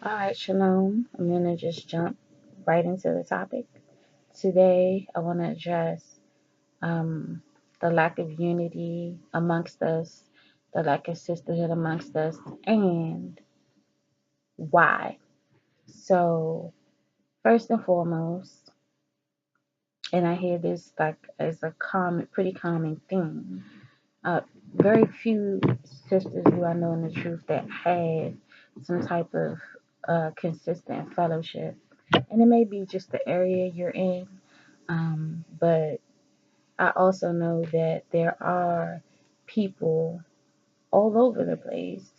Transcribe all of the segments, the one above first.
All right, Shalom. I'm going to just jump right into the topic. Today, I want to address um, the lack of unity amongst us, the lack of sisterhood amongst us, and why. So, first and foremost, and I hear this like as a pretty common theme. Uh, Very few sisters do I know in the truth that have some type of consistent fellowship, and it may be just the area you're in. But I also know that there are people all over the place.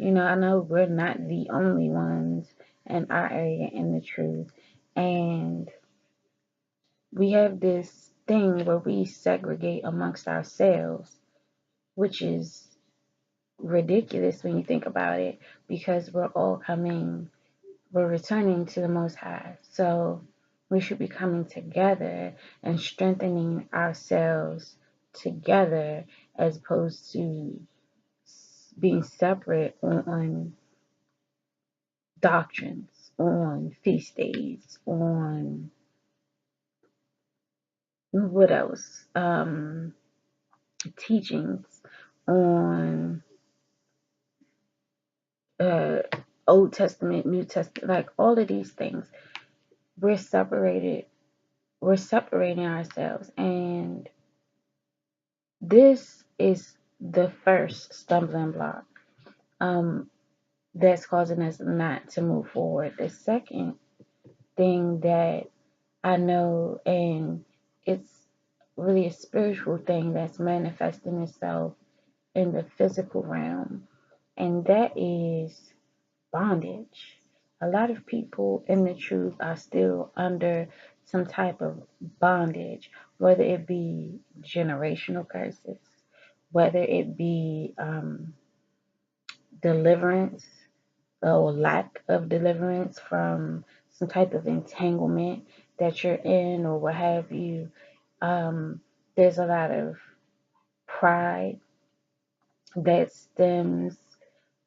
I know we're not the only ones in our area in the truth. And we have this thing where we segregate amongst ourselves, which is ridiculous when you think about it, because we're returning to the Most High. So we should be coming together and strengthening ourselves together as opposed to being separate on doctrines, on feast days, on what else? Teachings, on uh, Old Testament, New Testament, like all of these things. We're separated. We're separating ourselves, and this is the first stumbling block um, that's causing us not to move forward. The second thing that I know, and it's really a spiritual thing that's manifesting itself in the physical realm, and that is bondage. A lot of people in the truth are still under some type of bondage, whether it be generational curses, whether it be deliverance or lack of deliverance from some type of entanglement that you're in or what have you. There's a lot of pride that stems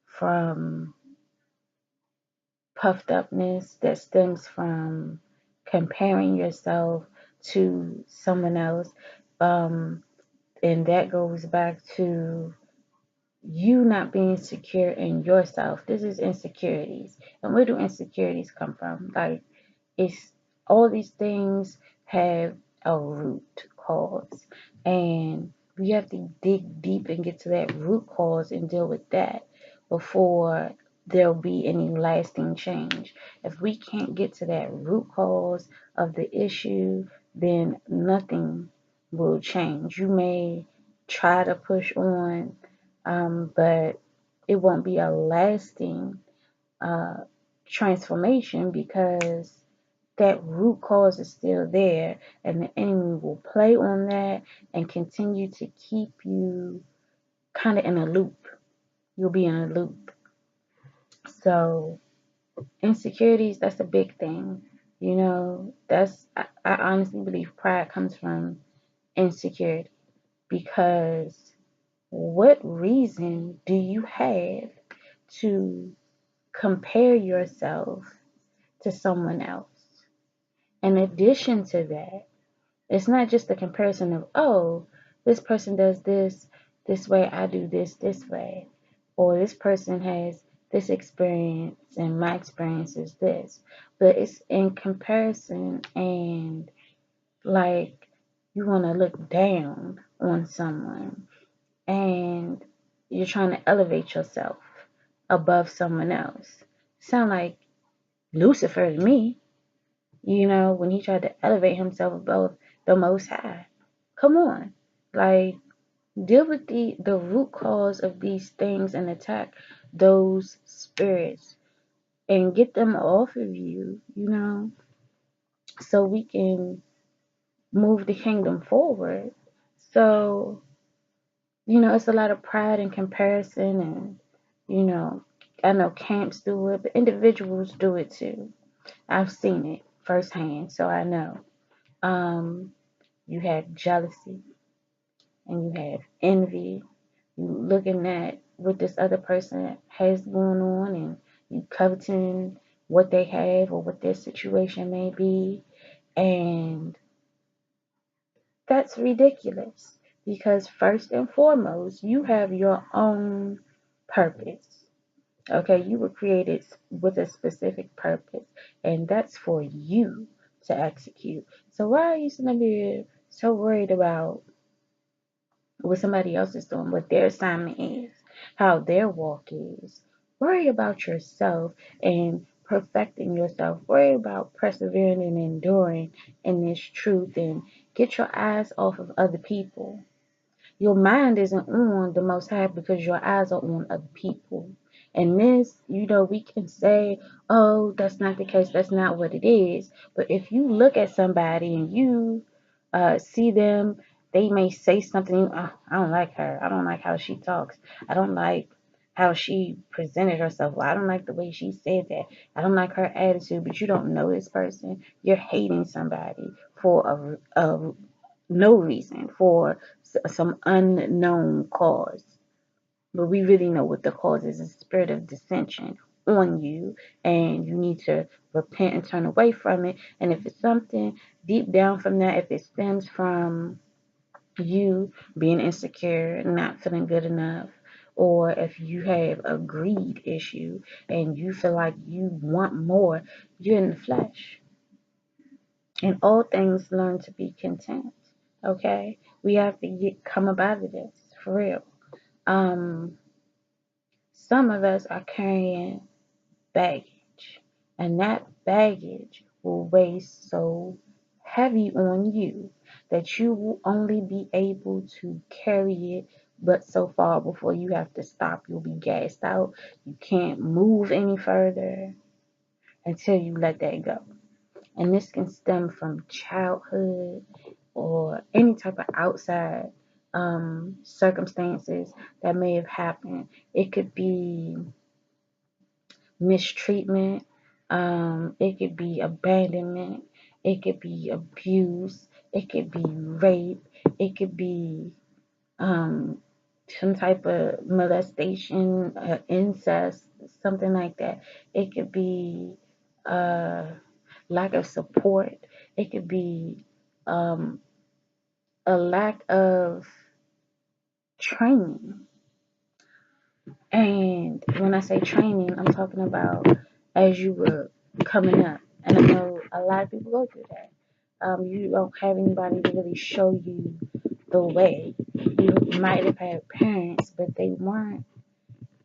from puffed upness, that stems from comparing yourself to someone else. Um, and that goes back to you not being secure in yourself. This is insecurities. And where do insecurities come from? Like, it's all these things have a root cause. And we have to dig deep and get to that root cause and deal with that before there'll be any lasting change. If we can't get to that root cause of the issue, then nothing will change. You may try to push on, but it won't be a lasting uh, transformation because that root cause is still there, and the enemy will play on that and continue to keep you kind of in a loop. You'll be in a loop. So insecurities, that's a big thing. I honestly believe pride comes from insecurity, because what reason do you have to compare yourself to someone else? In addition to that, it's not just the comparison of, oh, this person does this way, I do this way, or this person has this experience and my experience is this. But it's in comparison, and like you want to look down on someone, and you're trying to elevate yourself above someone else. Sound like Lucifer to me, when he tried to elevate himself above the Most High. Come on. Like, deal with the root cause of these things and attack those spirits and get them off of you, so we can move the kingdom forward. So, it's a lot of pride and comparison, and, I know camps do it, but individuals do it too. I've seen it firsthand, so I know. Um, you have jealousy and you have envy. You looking at what this other person has going on, and you coveting what they have or what their situation may be. And that's ridiculous because, first and foremost, you have your own purpose. Okay, you were created with a specific purpose, and that's for you to execute. So, why are you going to be so worried about what somebody else is doing, what their assignment is, how their walk is? Worry about yourself and perfecting yourself. Worry about persevering and enduring in this truth, and get your eyes off of other people. Your mind isn't on the Most High because your eyes are on other people. And this, we can say, oh, that's not the case, that's not what it is. But if you look at somebody and you see them, they may say something, oh, I don't like her. I don't like how she talks. I don't like how she presented herself. Well, I don't like the way she said that. I don't like her attitude, but you don't know this person. You're hating somebody for a no reason, for some unknown cause. But we really know what the cause is: a spirit of dissension on you, and you need to repent and turn away from it. And if it's something deep down from that, if it stems from you being insecure, not feeling good enough, or if you have a greed issue and you feel like you want more, you're in the flesh. In all things, learn to be content. Okay, we have to come up out of this for real. Um, some of us are carrying baggage, and that baggage will weigh so heavy on you that you will only be able to carry it but so far before you have to stop. You'll be gassed out. You can't move any further until you let that go. And this can stem from childhood or any type of outside circumstances that may have happened. It could be mistreatment, it could be abandonment, it could be abuse, it could be rape, it could be um, some type of molestation, incest, something like that. It could be uh, lack of support. It could be um, a lack of training. And when I say training, I'm talking about as you were coming up. And I know a lot of people go through that. You don't have anybody to really show you the way. You might have had parents, but they weren't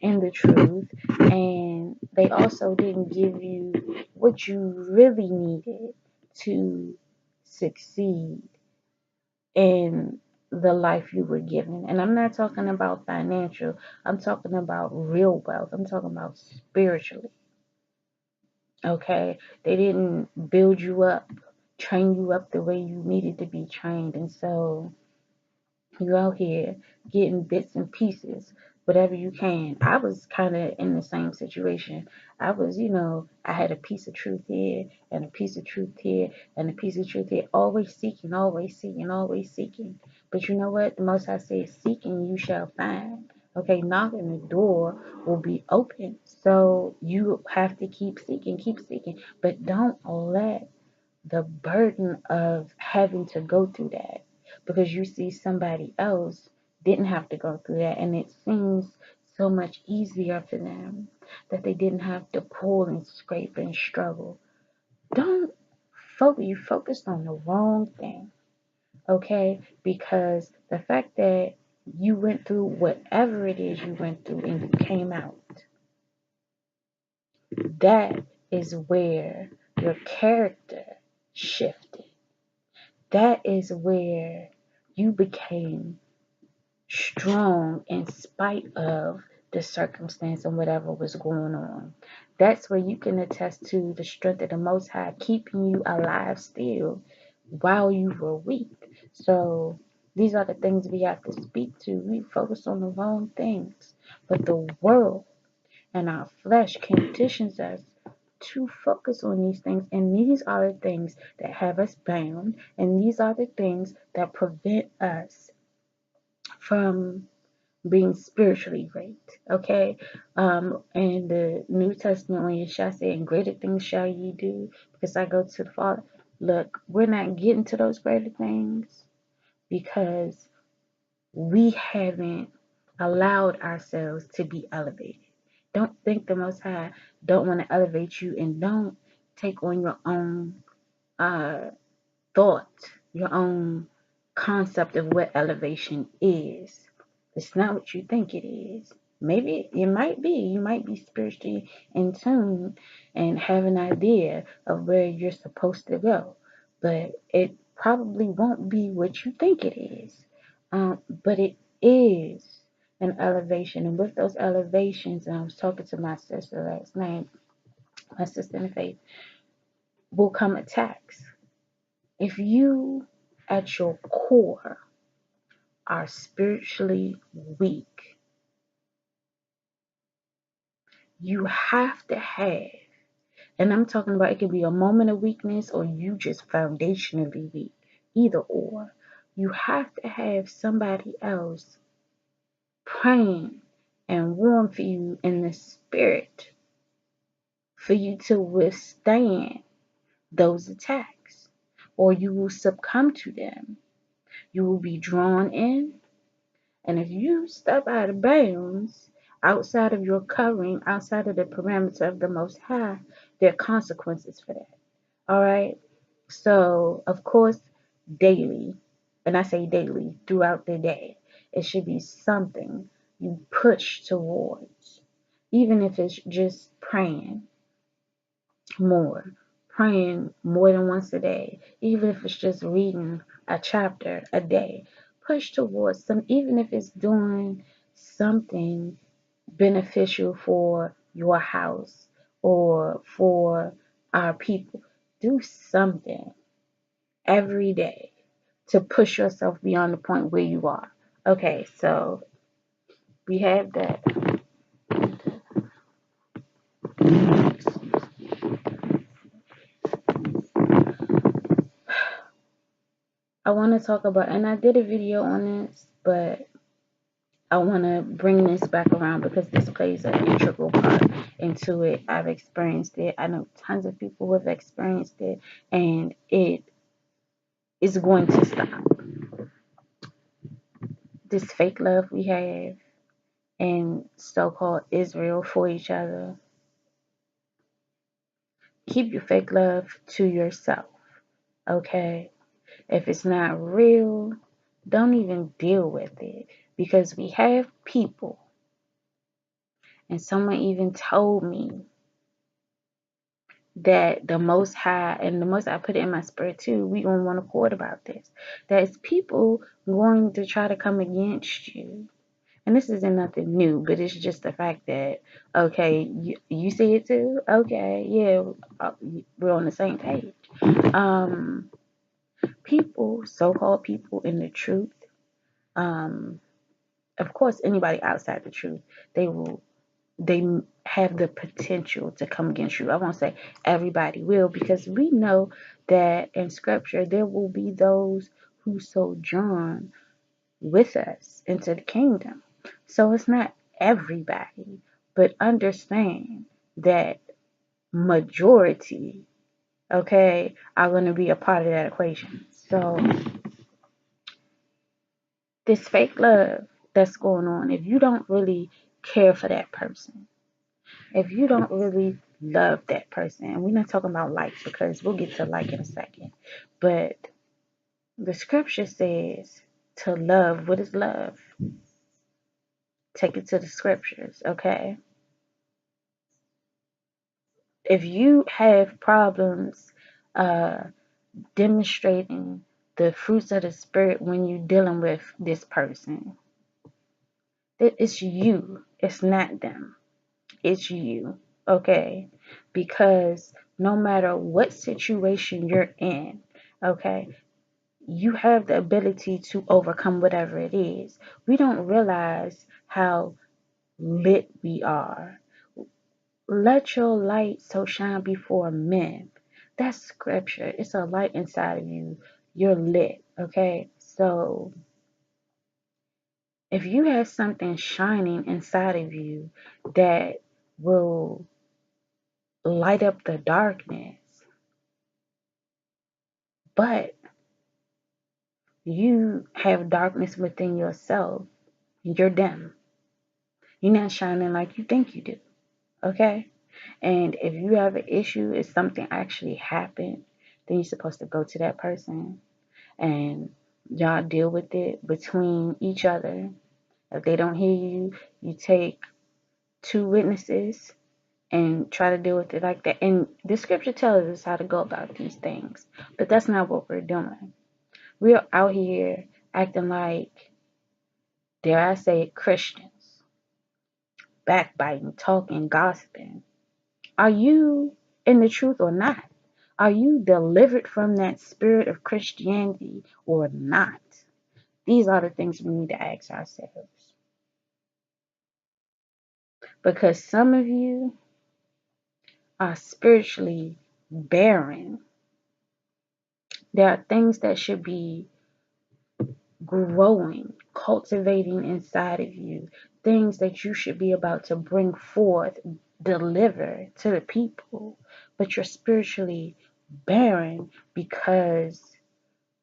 in the truth. And they also didn't give you what you really needed to succeed in the life you were given. And I'm not talking about financial, I'm talking about real wealth. I'm talking about spiritually. Okay? They didn't build you up, train you up the way you needed to be trained. And so you're out here getting bits and pieces, whatever you can. I was kind of in the same situation. I was, I had a piece of truth here and a piece of truth here and a piece of truth here, always seeking, always seeking, always seeking. But you know what? The Most High says, seeking you shall find. Okay, knocking, the door will be open. So you have to keep seeking, but don't let the burden of having to go through that because you see somebody else didn't have to go through that, and it seems so much easier for them that they didn't have to pull and scrape and struggle. Don't focus. You focused on the wrong thing. Okay, because the fact that you went through whatever it is you went through and you came out, that is where your character shifted. That is where you became strong in spite of the circumstance and whatever was going on. That's where you can attest to the strength of the Most High keeping you alive still while you were weak. So these are the things we have to speak to. We focus on the wrong things, but the world and our flesh conditions us to focus on these things, and these are the things that have us bound, and these are the things that prevent us from being spiritually great. Okay. In the New Testament, when Yeshua said, "And greater things shall ye do, because I go to the Father." Look, we're not getting to those greater things because we haven't allowed ourselves to be elevated. Don't think the Most High don't want to elevate you, and don't take on your own uh, thought, your own concept of what elevation is. It's not what you think it is. Maybe it might be. You might be spiritually in tune and have an idea of where you're supposed to go, but it probably won't be what you think it is. But it is an elevation, and with those elevations, and I was talking to my sister last night, my sister in the faith, will come attacks. If you at your core are spiritually weak, you have to have, and I'm talking about, it could be a moment of weakness or you just foundationally weak, either or. You have to have somebody else praying and warm for you in the spirit for you to withstand those attacks, or you will succumb to them. You will be drawn in. And if you step out of bounds, outside of your covering, outside of the parameters of the Most High, there are consequences for that. All right? So, of course, daily, and I say daily, throughout the day, it should be something you push towards. Even if it's just more, praying more than once a day, even if it's just reading a chapter a day. Push towards some, even if it's doing something beneficial for your house or for our people. Do something every day to push yourself beyond the point where you are. Okay, so we have that. I want to talk about, and I did a video on this, but I want to bring this back around because this plays an integral part into it. I've experienced it. I know tons of people who have experienced it, and it is going to stop. This fake love we have in so-called Israel for each other. Keep your fake love to yourself, okay? If it's not real, don't even deal with it, because we have people, and someone even told me that the Most High, and the Most High put it in my spirit too, we on one accord about this, that it's people going to try to come against you. And this isn't nothing new, but it's just the fact that, okay, you see it too? Okay, yeah, we're on the same page. People, so-called people in the truth, of course, anybody outside the truth, they have the potential to come against you. I won't say everybody will, because we know that in scripture there will be those who sojourn with us into the kingdom. So it's not everybody, but understand that majority, okay, are going to be a part of that equation. So this fake love that's going on, if you don't really care for that person, if you don't really love that person, and we're not talking about like, because we'll get to like in a second, but the scripture says to love. What is love? Take it to the scriptures, okay? If you have problems uh, demonstrating the fruits of the spirit when you're dealing with this person, it's you. It's not them. It's you, okay? Because no matter what situation you're in, okay, you have the ability to overcome whatever it is. We don't realize how lit we are. Let your light so shine before men. That's scripture. It's a light inside of you. You're lit, okay? So If you have something shining inside of you that will light up the darkness, but you have darkness within yourself, you're dim. You're not shining like you think you do. Okay? And if you have an issue, if something actually happened, then you're supposed to go to that person and y'all deal with it between each other. If they don't hear you, you take two witnesses and try to deal with it like that. And the scripture tells us how to go about these things, but that's not what we're doing. We're out here acting like, dare I say, Christians, backbiting, talking, gossiping. Are you in the truth or not? Are you delivered from that spirit of Christianity or not? These are the things we need to ask ourselves. Because some of you are spiritually barren. There are things that should be growing, cultivating inside of you, things that you should be about to bring forth, deliver to the people, but you're spiritually barren because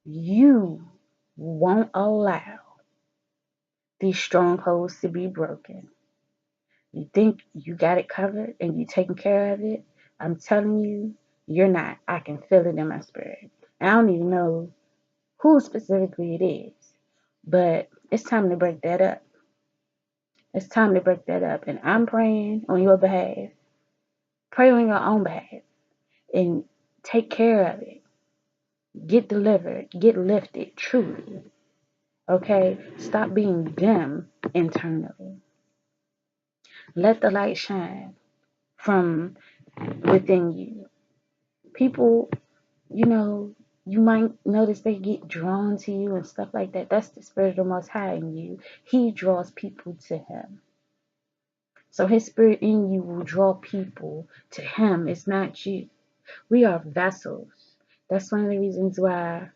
you won't allow these strongholds to be broken. You think you got it covered and you taking care of it. I'm telling you, you're not. I can feel it in my spirit. I don't even know who specifically it is, but it's time to break that up. It's time to break that up. And I'm praying on your behalf. Pray on your own behalf and take care of it. Get delivered. Get lifted truly. Okay? Stop being dim internally. Let the light shine from within you. People, you know, you might notice they get drawn to you and stuff like that. That's the spirit of the Most High in you. He draws people to Him. So His spirit in you will draw people to Him. It's not you. We are vessels. That's one of the reasons why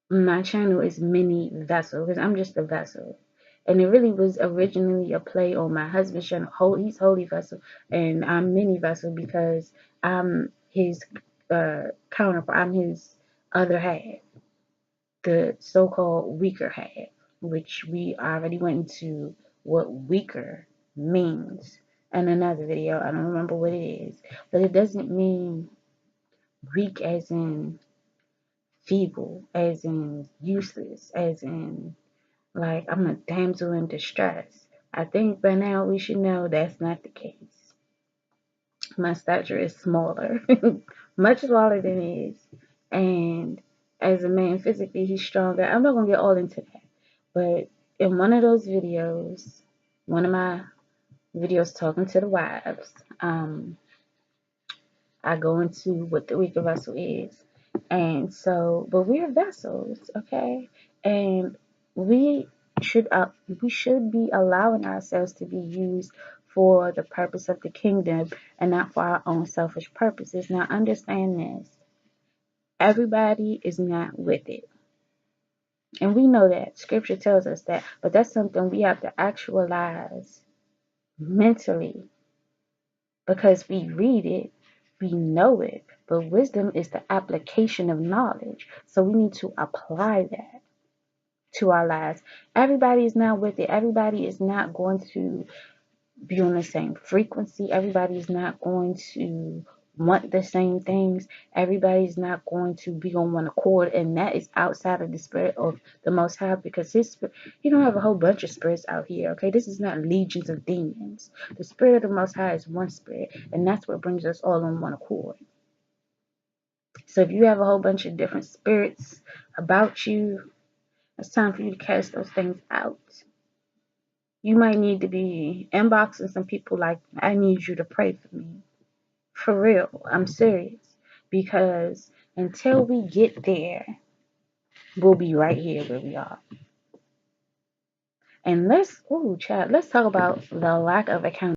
my channel is Mini Vessel, because I'm just a vessel. And it really was originally a play on my husband's channel. He's Holy Vessel, and I'm Mini Vessel because I'm his counterpart. I'm his other half, the so-called weaker half, which we already went into what weaker means in another video. I don't remember what it is, but it doesn't mean weak as in feeble, as in useless, as in like I'm a damsel in distress. I think by now we should know that's not the case. My stature is smaller, much smaller than his, and as a man physically he's stronger. I'm not gonna get all into that, but in one of those videos, one of my videos talking to the wives, I go into what the weaker vessel is. And so, but we're vessels, okay? And we should we should be allowing ourselves to be used for the purpose of the kingdom and not for our own selfish purposes. Now understand this. Everybody is not with it. And we know that. Scripture tells us that. But that's something we have to actualize mentally, because we read it, we know it, but wisdom is the application of knowledge. So we need to apply that to our lives. Everybody is not with it. Everybody is not going to be on the same frequency. Everybody is not going to want the same things. Everybody's not going to be on one accord, and that is outside of the spirit of the Most High, because His spirit, He don't have a whole bunch of spirits out here. Okay, this is not legions of demons. The spirit of the Most High is one spirit, and that's what brings us all on one accord. So if you have a whole bunch of different spirits about you, it's time for you to cast those things out. You might need to be inboxing some people like, I need you to pray for me. For real, I'm serious. Because until we get there, we'll be right here where we are. And let's talk about the lack of accountability.